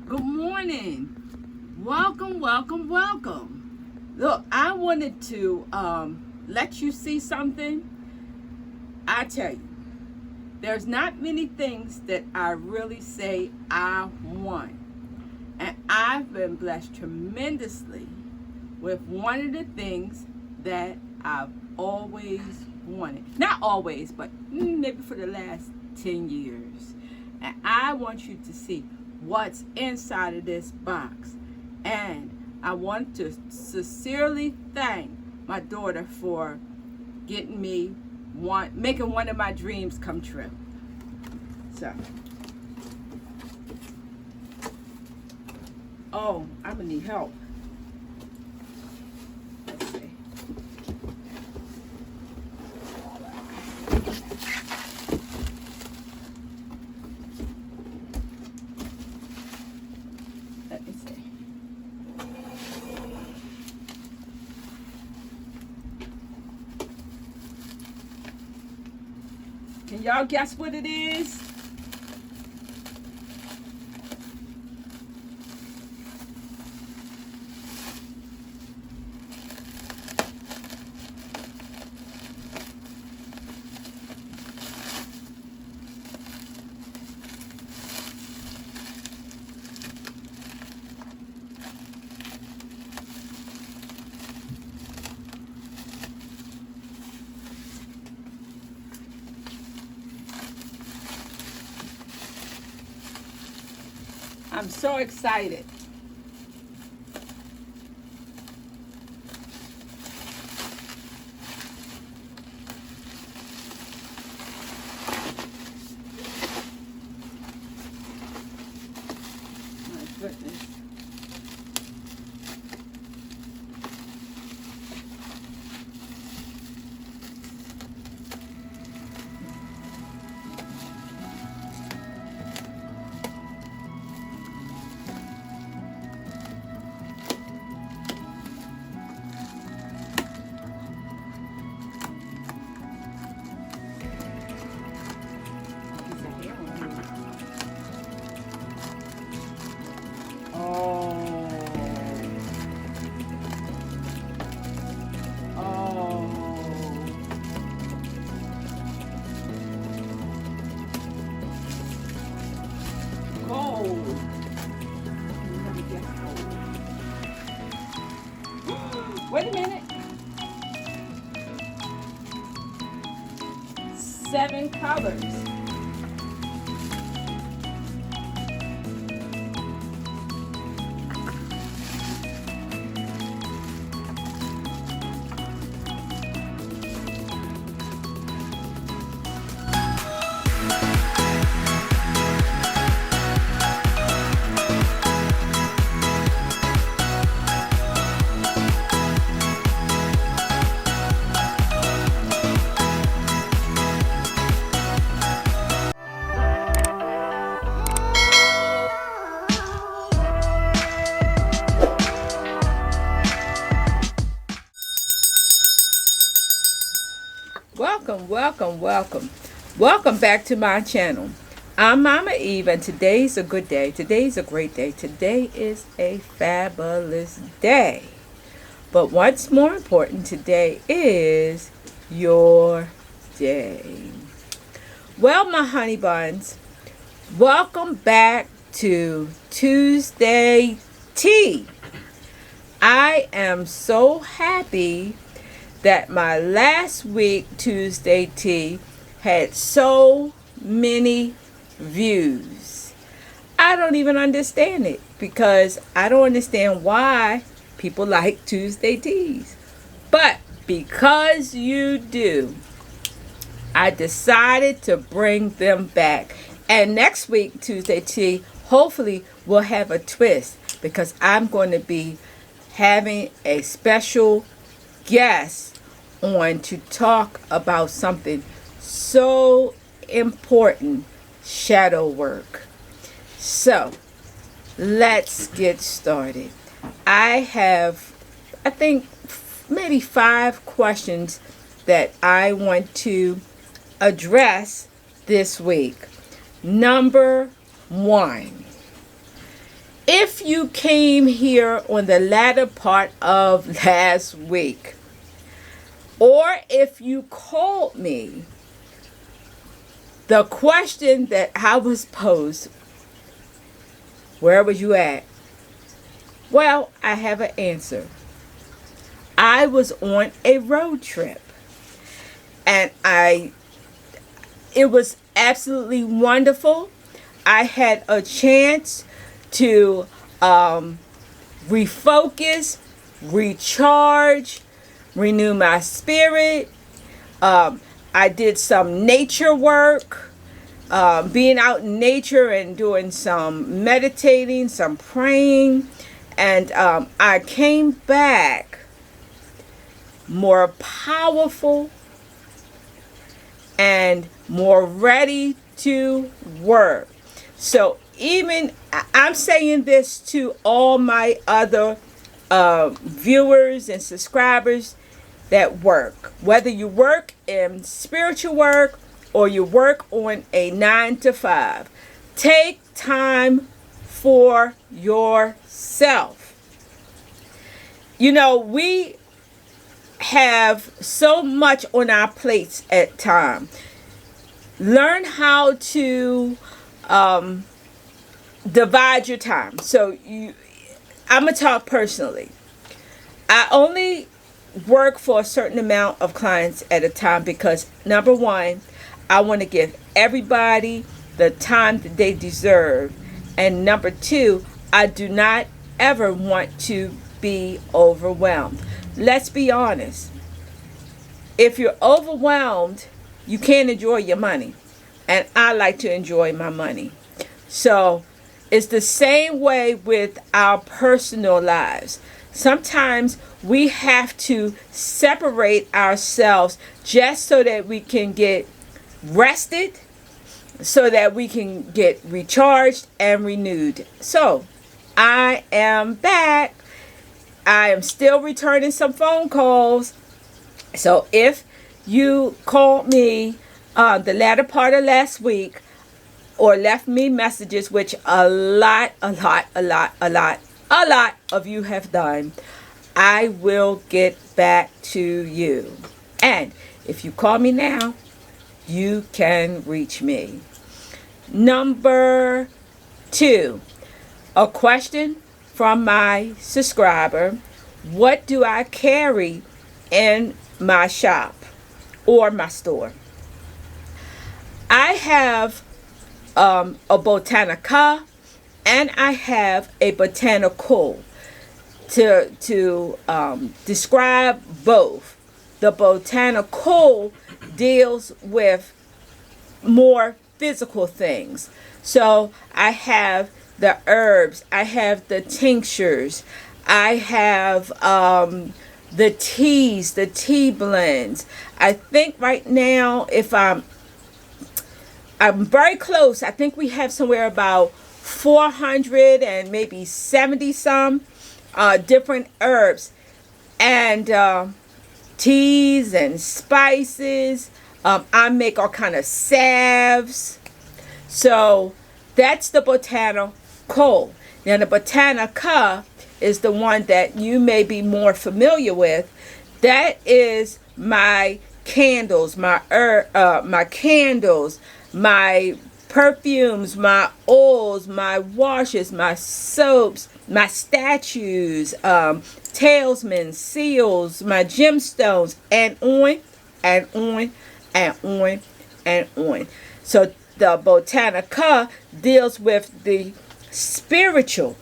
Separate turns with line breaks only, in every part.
Good morning. Welcome, welcome, welcome. Look, I wanted to let you see something. I tell you, there's not many things that I really say I want. And I've been blessed tremendously with one of the things that I've always wanted. Not always, but maybe for the last 10 years. And I want you to see what's inside of this box. And I want to sincerely thank my daughter for getting me making one of my dreams come true. So, I'm gonna need help. Let's see. Let me see. Can y'all guess what it is? I'm so excited. My goodness. Gold. Let me get gold. Wait a minute. 7 colors. Welcome, welcome, welcome. Welcome back to my channel. I'm Mama Eve, and today's a good day. Today's a great day. Today is a fabulous day. But what's more important, today is your day. Well, my honey buns, welcome back to Tuesday Tea. I am so happy that my last week Tuesday Tea had so many views. I don't even understand it, because I don't understand why people like Tuesday Teas. But because you do, I decided to bring them back. And next week Tuesday Tea hopefully will have a twist, because I'm going to be having a special guest on to talk about something so important: shadow work. So let's get started. I have, I think, maybe 5 questions that I want to address this week. Number 1, you came here on the latter part of last week, or if you called me, the question that I was posed, where was you at? Well, I have an answer. I was on a road trip, and it was absolutely wonderful. I had a chance to refocus, recharge, renew my spirit. I did some nature work, being out in nature and doing some meditating, some praying. And I came back more powerful and more ready to work. So even I'm saying this to all my other viewers and subscribers that work, whether you work in spiritual work or you work on a 9 to 5, take time for yourself. You know, we have so much on our plates at times. Learn how to divide your time. So I'm gonna talk personally. I only work for a certain amount of clients at a time because, number one, I want to give everybody the time that they deserve, and number two, I do not ever want to be overwhelmed. Let's be honest. If you're overwhelmed, you can't enjoy your money. And I like to enjoy my money. So it's the same way with our personal lives. Sometimes we have to separate ourselves just so that we can get rested, so that we can get recharged and renewed. So I am back. I am still returning some phone calls. So if you called me the latter part of last week or left me messages, which a lot of you have done, I will get back to you. And if you call me now, you can reach me. Number 2, a question from my subscriber: what do I carry in my shop or my store? I have a botanica and I have a botanical. To describe both, the botanical deals with more physical things. So I have the herbs, I have the tinctures, I have the teas, the tea blends. I think right now, if I'm very close, I think we have somewhere about 400 and maybe 70 some different herbs and teas and spices. I make all kind of salves. So that's the botanical. Now the botanica is the one that you may be more familiar with. That is my candles, my candles, my perfumes, my oils, my washes, my soaps, my statues, talismans, seals, my gemstones, and on and on and on and on. So the botanica deals with the spiritual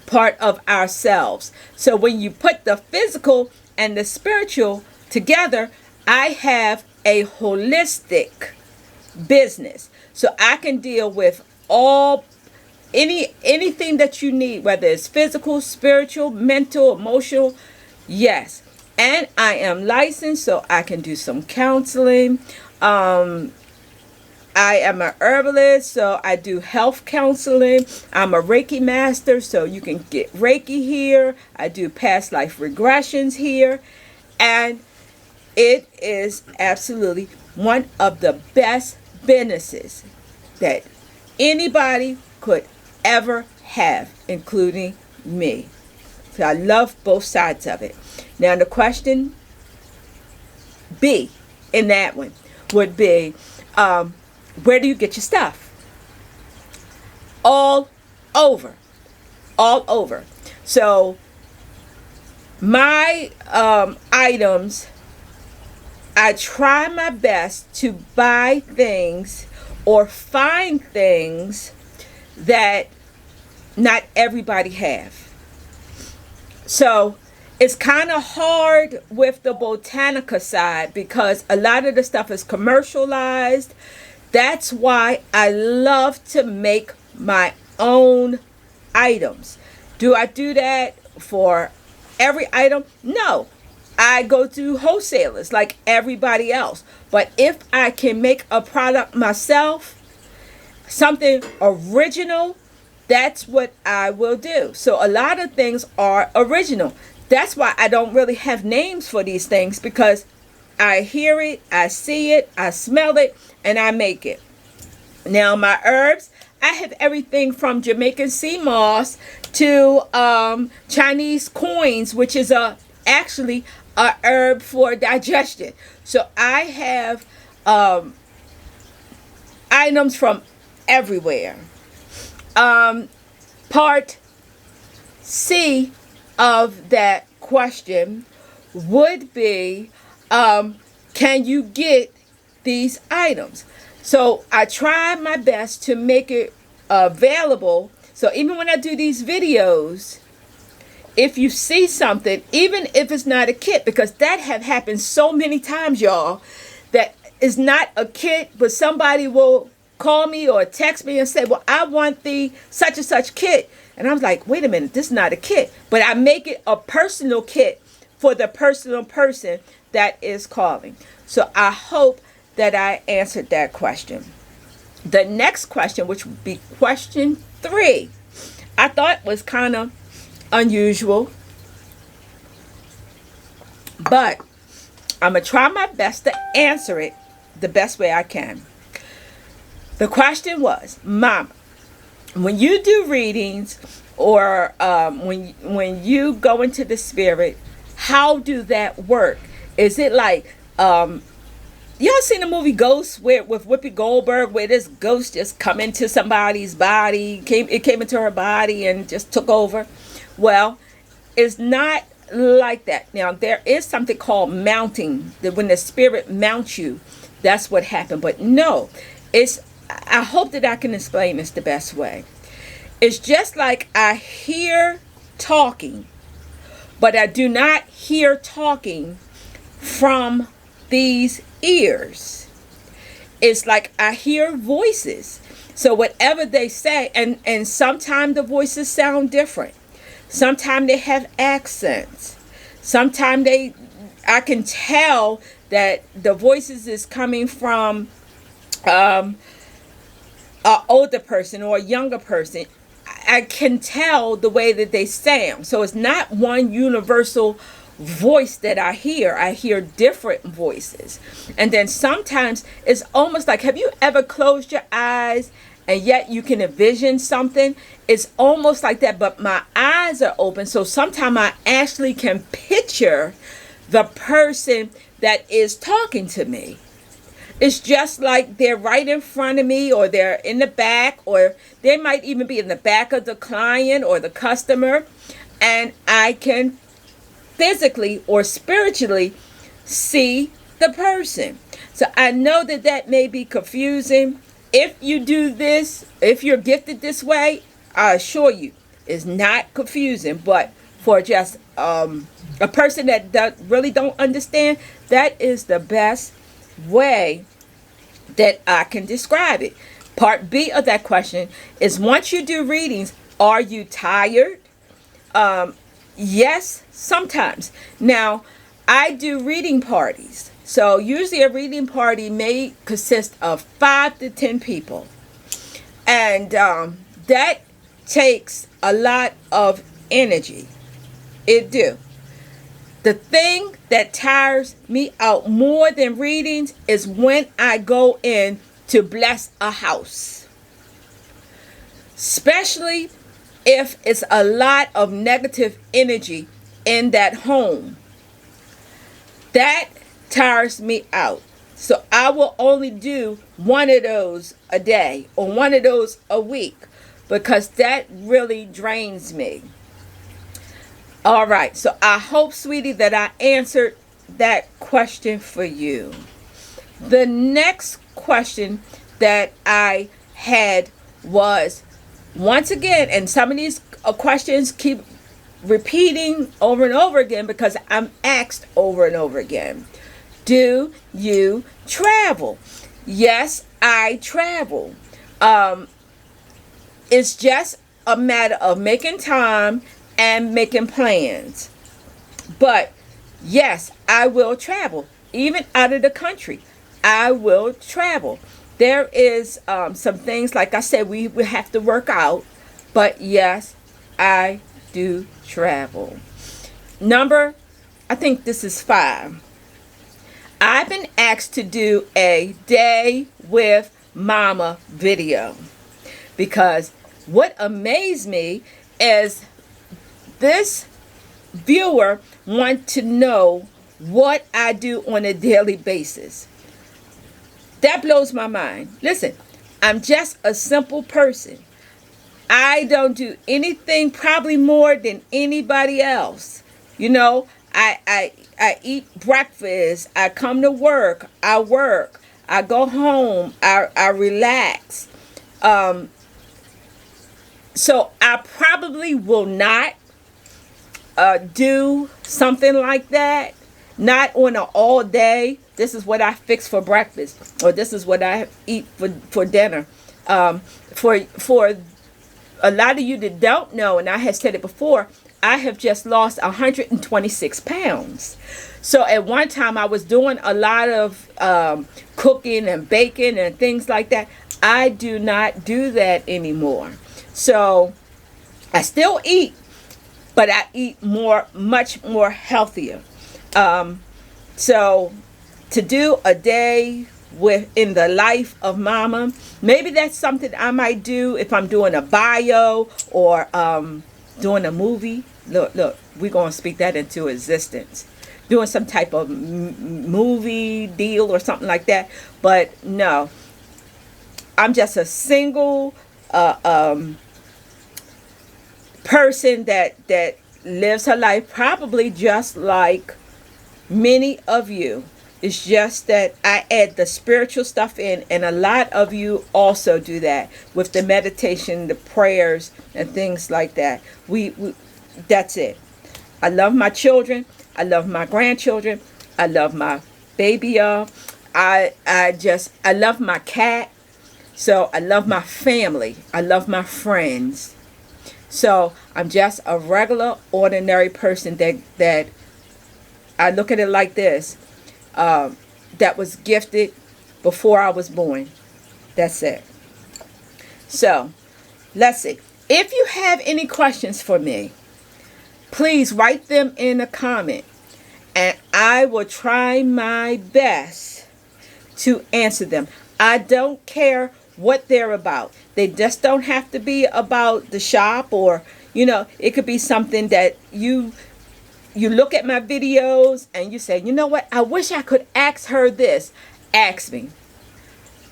part of ourselves. So when you put the physical and the spiritual together, I have a holistic business. So I can deal with anything that you need, whether it's physical, spiritual, mental, emotional. Yes. And I am licensed, so I can do some counseling. I am an herbalist, so I do health counseling. I'm a Reiki master, so you can get Reiki here. I do past life regressions here. And it is absolutely one of the best businesses that anybody could ever have, including me. So I love both sides of it. Now the question B in that one would be, where do you get your stuff? All over. All over. So my items, I try my best to buy things or find things that not everybody have. So it's kind of hard with the botanica side because a lot of the stuff is commercialized. That's why I love to make my own items. Do I do that for every item? No. I go to wholesalers like everybody else. But if I can make a product myself, something original, that's what I will do. So a lot of things are original. That's why I don't really have names for these things, because I hear it, I see it, I smell it, and I make it. Now my herbs, I have everything from Jamaican sea moss to Chinese coins, which is actually a herb for digestion. So I have items from everywhere. Part C of that question would be, can you get these items? So I try my best to make it available. So even when I do these videos, if you see something, even if it's not a kit, because that have happened so many times, y'all, that is not a kit, but somebody will call me or text me and say, well, I want the such and such kit. And I was like, wait a minute, this is not a kit. But I make it a personal kit for the personal person that is calling. So I hope that I answered that question. The next question, which would be question 3, I thought was kind of unusual, but I'm going to try my best to answer it the best way I can. The question was, Mama, when you do readings or when you go into the spirit, how do that work? Is it like, y'all seen the movie Ghost with Whoopi Goldberg, where this ghost just come into somebody's body, it came into her body and just took over? Well, it's not like that. Now, there is something called mounting, that when the spirit mounts you, that's what happened. But no, I hope that I can explain this the best way. It's just like I hear talking, but I do not hear talking from these ears. It's like I hear voices. So whatever they say, and sometimes the voices sound different. Sometimes they have accents. Sometimes I can tell that the voices is coming from an older person or a younger person. I can tell the way that they sound. So it's not one universal voice that I hear. I hear different voices. And then sometimes it's almost like, have you ever closed your eyes and yet you can envision something? It's almost like that, but my eyes are open. So sometimes I actually can picture the person that is talking to me. It's just like they're right in front of me, or they're in the back, or they might even be in the back of the client or the customer. And I can physically or spiritually see the person. So I know that that may be confusing. If you do this, if you're gifted this way, I assure you, it's not confusing. But for just a person that really don't understand, that is the best way that I can describe it. Part B of that question is, once you do readings, are you tired? Yes, sometimes. Now, I do reading parties. So usually a reading party may consist of 5 to 10 people. And that takes a lot of energy. It do. The thing that tires me out more than readings is when I go in to bless a house. Especially if it's a lot of negative energy in that home, that tires me out. So I will only do one of those a day or one of those a week, because that really drains me. All right, so I hope, sweetie, that I answered that question for you. The next question that I had was, once again, and some of these questions keep repeating over and over again because I'm asked over and over again. Do you travel? Yes, I travel. It's just a matter of making time and making plans. But yes, I will travel. Even out of the country, I will travel. There is some things, like I said, we have to work out. But yes, I do travel. I think this is 5. I've been asked to do a day with mama video, because what amazed me is this viewer wants to know what I do on a daily basis. That blows my mind. Listen, I'm just a simple person. I don't do anything probably more than anybody else. You know, I eat breakfast, I come to work, I go home, I relax. So I probably will not do something like that. Not on an all day, this is what I fix for breakfast, or this is what I eat for dinner. For a lot of you that don't know, and I have said it before, I have just lost 126 pounds. So at one time I was doing a lot of cooking and baking and things like that. I do not do that anymore. So I still eat, but I eat much more healthier. So to do a day in the life of mama, maybe that's something I might do if I'm doing a bio or doing a movie. Look, we're going to speak that into existence. Doing some type of movie deal or something like that. But no, I'm just a single person that lives her life probably just like many of you. It's just that I add the spiritual stuff in, and a lot of you also do that with the meditation, the prayers, and things like that. That's it. I love my children. I love my grandchildren. I love my baby. I love my cat. So I love my family. I love my friends. So I'm just a regular, ordinary person that I look at it like this. That was gifted before I was born. That's it. So let's see. If you have any questions for me, please write them in a comment, and I will try my best to answer them. I don't care what they're about. They just don't have to be about the shop, or it could be something that you look at my videos and you say, you know what, I wish I could ask her this. Ask me.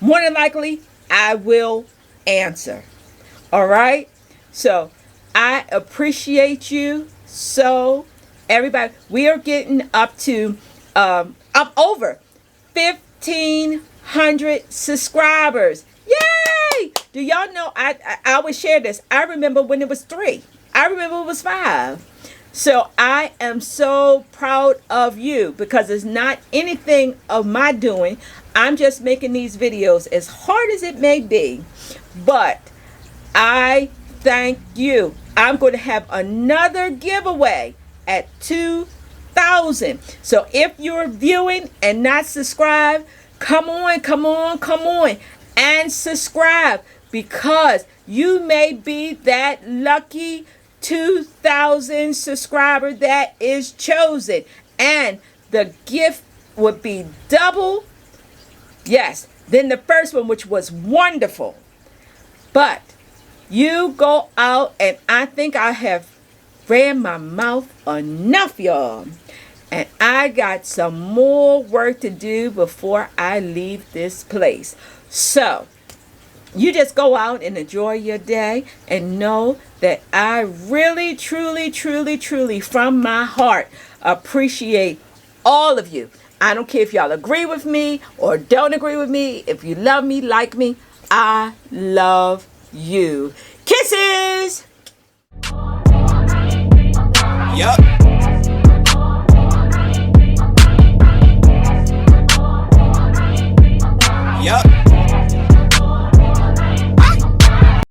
More than likely, I will answer. All right? So I appreciate you. So everybody, we are getting up to over 1,500 subscribers. Yay! Do y'all know, I always share this. I remember when it was 3. I remember it was 5. So I am so proud of you, because it's not anything of my doing. I'm just making these videos, as hard as it may be. But I thank you. I'm going to have another giveaway at 2,000. So if you're viewing and not subscribed, come on, and subscribe, because you may be that lucky 2,000 subscriber that is chosen, and the gift would be double, yes, than the first one, which was wonderful. But You go out, and I think I have ran my mouth enough, y'all. And I got some more work to do before I leave this place. So, you just go out and enjoy your day and know that I really, truly, truly, truly, from my heart, appreciate all of you. I don't care if y'all agree with me or don't agree with me. If you love me, like me, I love you. Kisses!